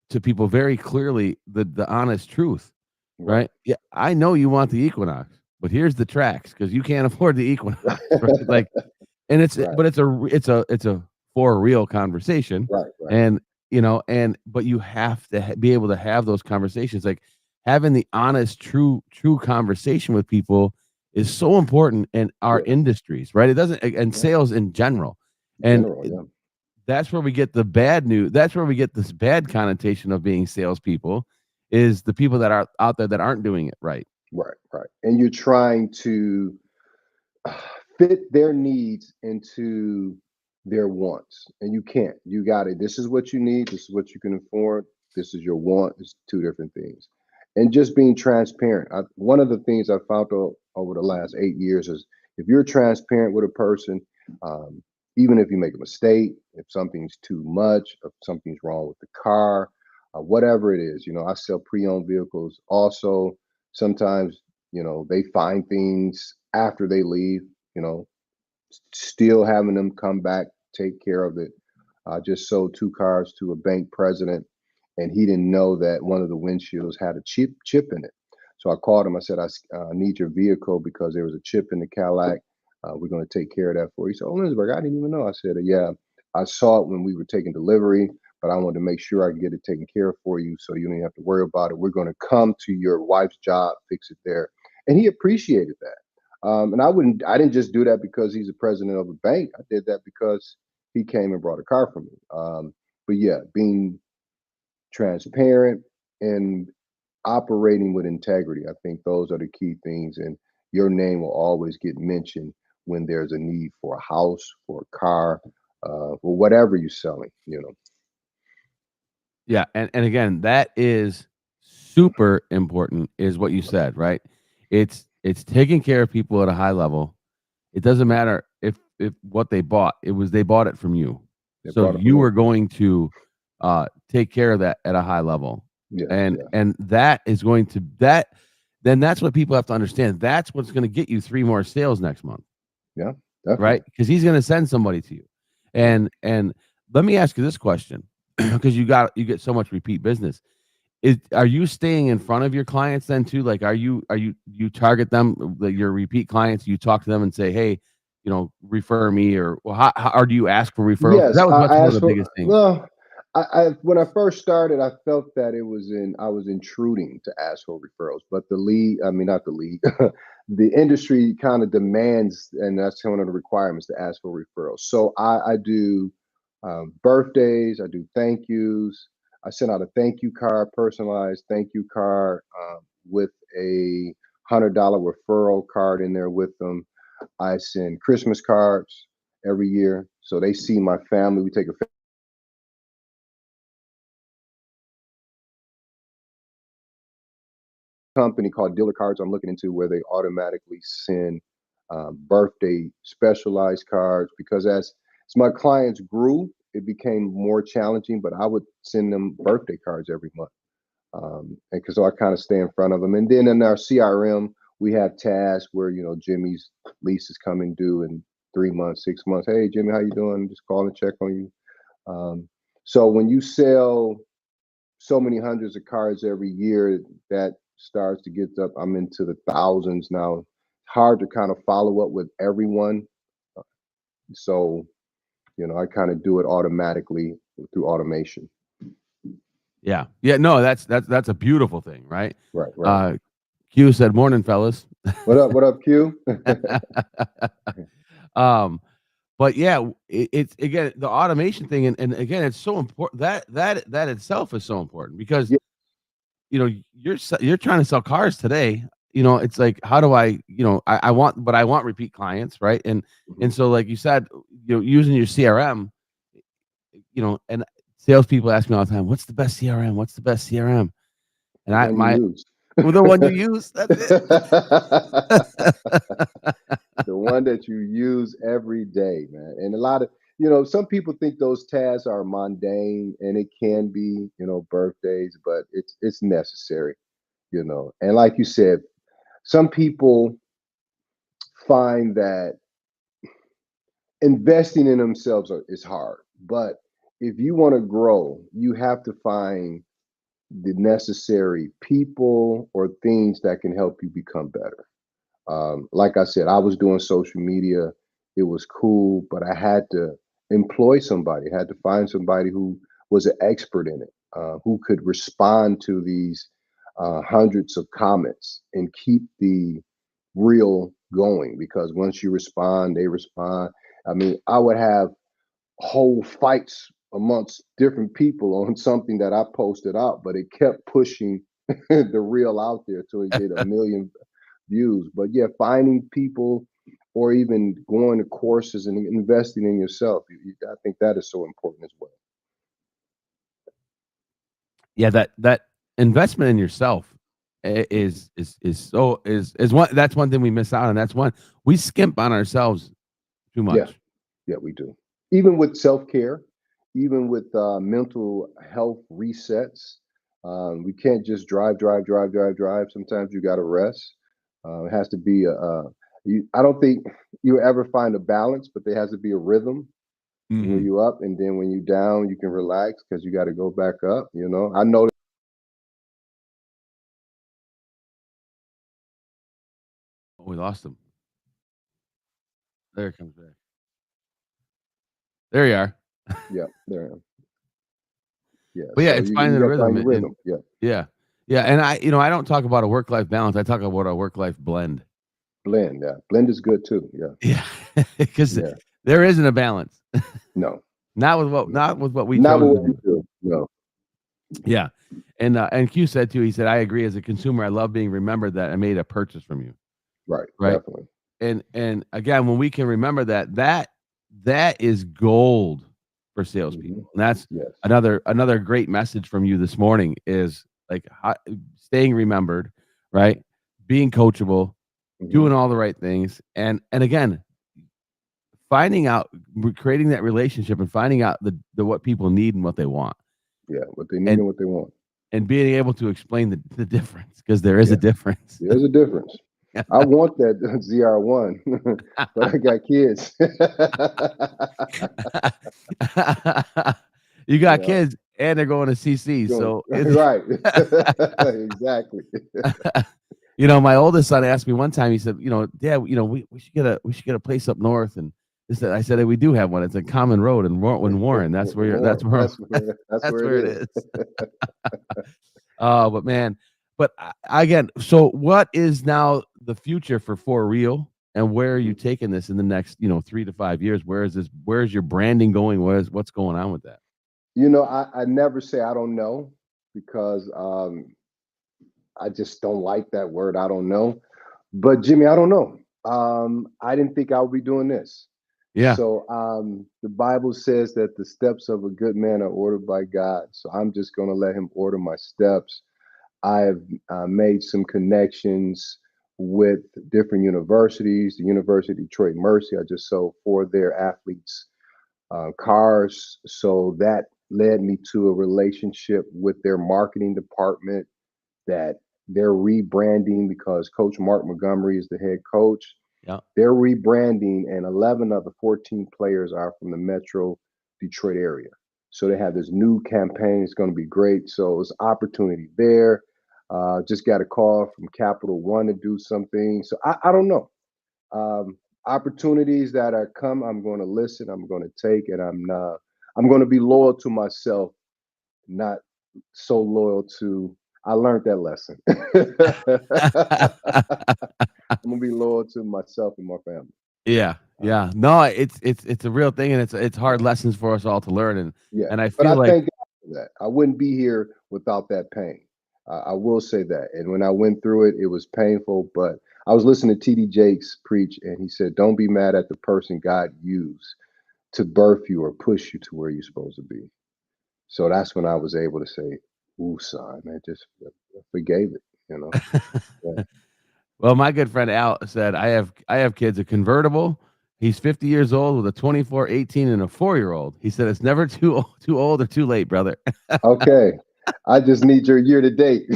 to people very clearly the honest truth, Right. right? Yeah, I know you want the Equinox, but here's the tracks because you can't afford the Equinox, right? Like, and Right. but it's a for a real conversation, Right. Right. and but you have to be able to have those conversations, like having the honest, true conversation with people is so important in our Yes. industries, right? It doesn't, and Yeah. sales in general, and General. Yeah. that's where we get the bad news. That's where we get this bad connotation of being salespeople, is the people that are out there that aren't doing it right. Right. Right. And you're trying to fit their needs into their wants, and you can't. You got it. This is what you need. This is what you can afford. This is your want. It's two different things. And just being transparent. One of the things I found over the last 8 years is, if you're transparent with a person, um, even if you make a mistake, if something's too much, if something's wrong with the car, whatever it is, I sell pre-owned vehicles. Also, sometimes they find things after they leave, you know, still having them come back, take care of it. I just sold two cars to a bank president, and he didn't know that one of the windshields had a chip in it. So I called him. I said, I need your vehicle because there was a chip in the Cadillac. We're going to take care of that for you. He said, oh, Lindsberg, I didn't even know. I said, yeah, I saw it when we were taking delivery, but I wanted to make sure I can get it taken care of for you so you don't even have to worry about it. We're going to come to your wife's job, fix it there. And he appreciated that. And I didn't just do that because he's the president of a bank. I did that because he came and brought a car for me. But yeah, being transparent and operating with integrity, I think those are the key things. And your name will always get mentioned when there's a need for a house, for a car, for whatever you're selling. Yeah, and again, that is super important, is what you said, right? It's taking care of people at a high level. It doesn't matter if what they bought, they bought it from you. They So brought it from you me. are going to take care of that at a high level. Yes, And yeah, and that is going to that then that's what people have to understand. That's what's going to get you 3 more sales next month, yeah, right? definitely. Because he's going to send somebody to you. Yeah. And let me ask you this question, because you get so much repeat business. Are you staying in front of your clients then too? Like, you target them, your repeat clients? You talk to them and say, hey, refer me, or well, or do you ask for referrals? 'Cause Yes, that was I one of asked the for. biggest things. Well, I when I first started, I felt that I was intruding to ask for referrals. But the league, I mean, not the league, the industry kind of demands, and that's one of the requirements, to ask for referrals. So I do birthdays, I do thank yous. I send out a thank you card, personalized thank you card, with a $100 referral card in there with them. I send Christmas cards every year, so they see my family. We take a company called Dealer Cards I'm looking into, where they automatically send birthday specialized cards, because as my clients grew, it became more challenging. But I would send them birthday cards every month, and because so I kind of stay in front of them. And then in our CRM, we have tasks where Jimmy's lease is coming due in 3 months, 6 months. Hey Jimmy, how you doing? Just call and check on you. So when you sell so many hundreds of cars every year, that starts to get up. I'm into the thousands now. Hard to kind of follow up with everyone. So, I kind of do it automatically through automation. Yeah, yeah, no, that's a beautiful thing, right? Right, right. Uh, Q said, "Morning, fellas." What up? What up, Q? um, but yeah, it's again the automation thing, and again, it's so important that itself is so important because Yeah. you're trying to sell cars today. It's like, how do I want repeat clients, right? And Mhm. so, like you said, using your CRM, and salespeople ask me all the time, "What's the best CRM? What's the best CRM?" And The I one you my use. well, the one you use, that's it. The one that you use every day, man. And a lot of, some people think those tasks are mundane, and it can be, birthdays, but it's necessary, And like you said, some people find that investing in themselves is hard, but if you want to grow, you have to find the necessary people or things that can help you become better. Like I said, I was doing social media. It was cool, but I had to employ somebody, had to find somebody who was an expert in it, who could respond to these hundreds of comments and keep the reel going. Because once you respond, they respond. I mean, I would have whole fights amongst different people on something that I posted out, but it kept pushing the reel out there till it get a million views. But yeah, finding people or even going to courses and investing in yourself, I think that is so important as well. Yeah, that investment in yourself Mhm. is one that's one thing we miss out on. That's one we skimp on ourselves too Yeah, much. yeah, we do. Even with self care, even with mental health resets, we can't just drive, drive, drive, drive, drive. Sometimes you got to rest. It has to be I don't think you ever find a balance, but there has to be a rhythm where Mhm. you up, and then when you down, you can relax because you got to go back up. I know. Oh, we lost him. There it comes back. There you are. Yeah, there. Yeah. But yeah, So it's you finding a got to rhythm find your and rhythm. Yeah. yeah. Yeah, and I don't talk about a work-life balance. I talk about a work-life blend. Blend. Yeah. Blend is good too. Yeah. Yeah, because Yeah. there isn't a balance. No. No. Not with what we Not chose to what we do. do. No. Yeah, and Q said too, he said, "I agree, as a consumer, I love being remembered that I made a purchase from you." Right. Right? Definitely. And again, when we can remember that is gold for Hmm. salespeople. And that's Yes. another great message from you this morning is like staying remembered, right? Being coachable, Hmm. doing all the right things, and again, finding out, creating that relationship, and finding out the what people need and what they want, Yeah. What they need and and what they want. and being able to explain the difference because there is a Yeah. difference. There's a difference. I want that ZR1, but I got kids. You you got know, kids and they're going to CC, doing so right. Exactly. my oldest son asked me one time. He said, "Dad, we should get a place up north." And I said, "We do have one. It's a common road in Warren. Warren. That's That's where it where it is. is." But man, but again, so what is now the future for real, and where are you Mhm. taking this in the next 3 to 5 years? Where is your branding going? What's going on with that? I never say I don't know because I just don't like that word. I don't know. But Jimmy, I don't know. I didn't think I would be doing this. Yeah. So the Bible says that the steps of a good man are ordered by God. So I'm just going to let him order my steps. I've made some connections with different universities. The University of Detroit Mercy, I just sold 4 of their athletes cars. So that led me to a relationship with their marketing department that they're rebranding because Coach Mark Montgomery is the head coach. Yeah. They're rebranding, and 11 of the 14 players are from the Metro Detroit area. So they have this new campaign. It's going to be great. So it's opportunity there. Just got a call from Capital One to do something. So I don't know. Opportunities that are come, I'm going to listen. I'm going to take, and I'm going to be loyal to myself, not so loyal to. I learned that lesson. I'm gonna be loyal to myself and my family. Yeah, Uh, yeah. No, it's a real thing, and it's hard lessons for us all to learn, yeah, and I but feel I like thank God for that. I wouldn't be here without that pain. I will say that. And when I went through it, it was painful. But I was listening to T.D. Jakes preach, and he said, "Don't be mad at the person God used to birth you or push you to where you're supposed to be." So that's when I was able to say, "Ooh, son," I just forgave it. You know. Yeah. well, my good friend Al said, I have kids, a convertible. He's 50 years old with a 24, 18, and a 4-year-old. He said it's never too old or too late, brother. Okay. I just need your year to date.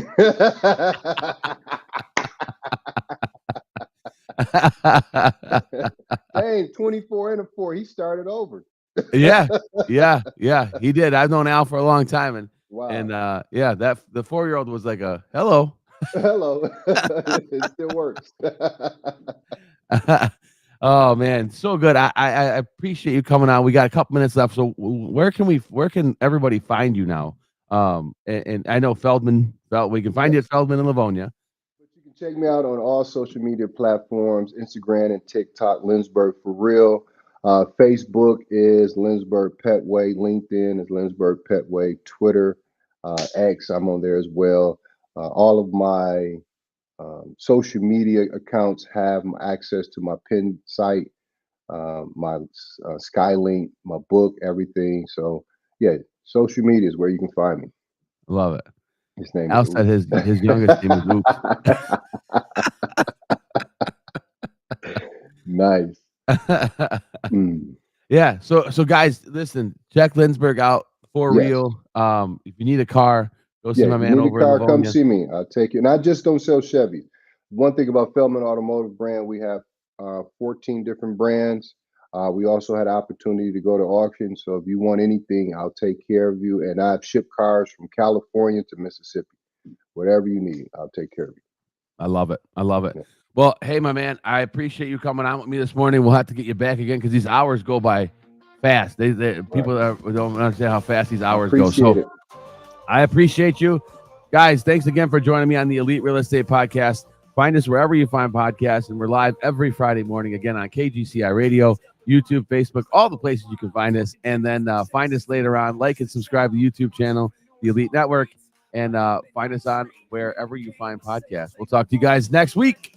Dang, 24 and a 4. He started over. Yeah, yeah, yeah. He did. I've known Al for a long time, and Wow. yeah, that the 4-year-old was like a hello. Hello. It still works. Oh man, so good. I appreciate you coming on. We got a couple minutes left, so where can everybody find you now? And I know we can find you at Yes. Feldman in Livonia. But you can check me out on all social media platforms, Instagram and TikTok, Lindsberg for real. Facebook is Lindsberg Pettway. LinkedIn is Lindsberg Pettway. Twitter, X, I'm on there as well. All of my social media accounts have access to my pin site, my Skylink, my book, everything. So, yeah, social media is where you can find me. Love it. His name is Al said Oops. his youngest name is Oops. Nice. Mm. Yeah. So guys, listen, check Lindsberg out for Yes. real. If you need a car, go see Yeah, my if you man need a over in car, come Livonia. see me. I'll take you. And I just don't sell Chevys. One thing about Feldman Automotive brand, we have 14 different brands. We also had opportunity to go to auction. So if you want anything, I'll take care of you. And I've shipped cars from California to Mississippi. Whatever you need, I'll take care of I love it. I love it. you. Well, hey, my man, I appreciate you coming on with me this morning. We'll have to get you back again because these hours go by fast. Right. People don't understand how fast these I hours go. appreciate So it. I appreciate you. Guys, thanks again for joining me on the Elite Real Estate Podcast. Find us wherever you find podcasts, and we're live every Friday morning again on KGCI Radio, YouTube, Facebook, all the places you can find us. And then find us later on. Like and subscribe to the YouTube channel, the Elite Network, and find us on wherever you find podcasts. We'll talk to you guys next week.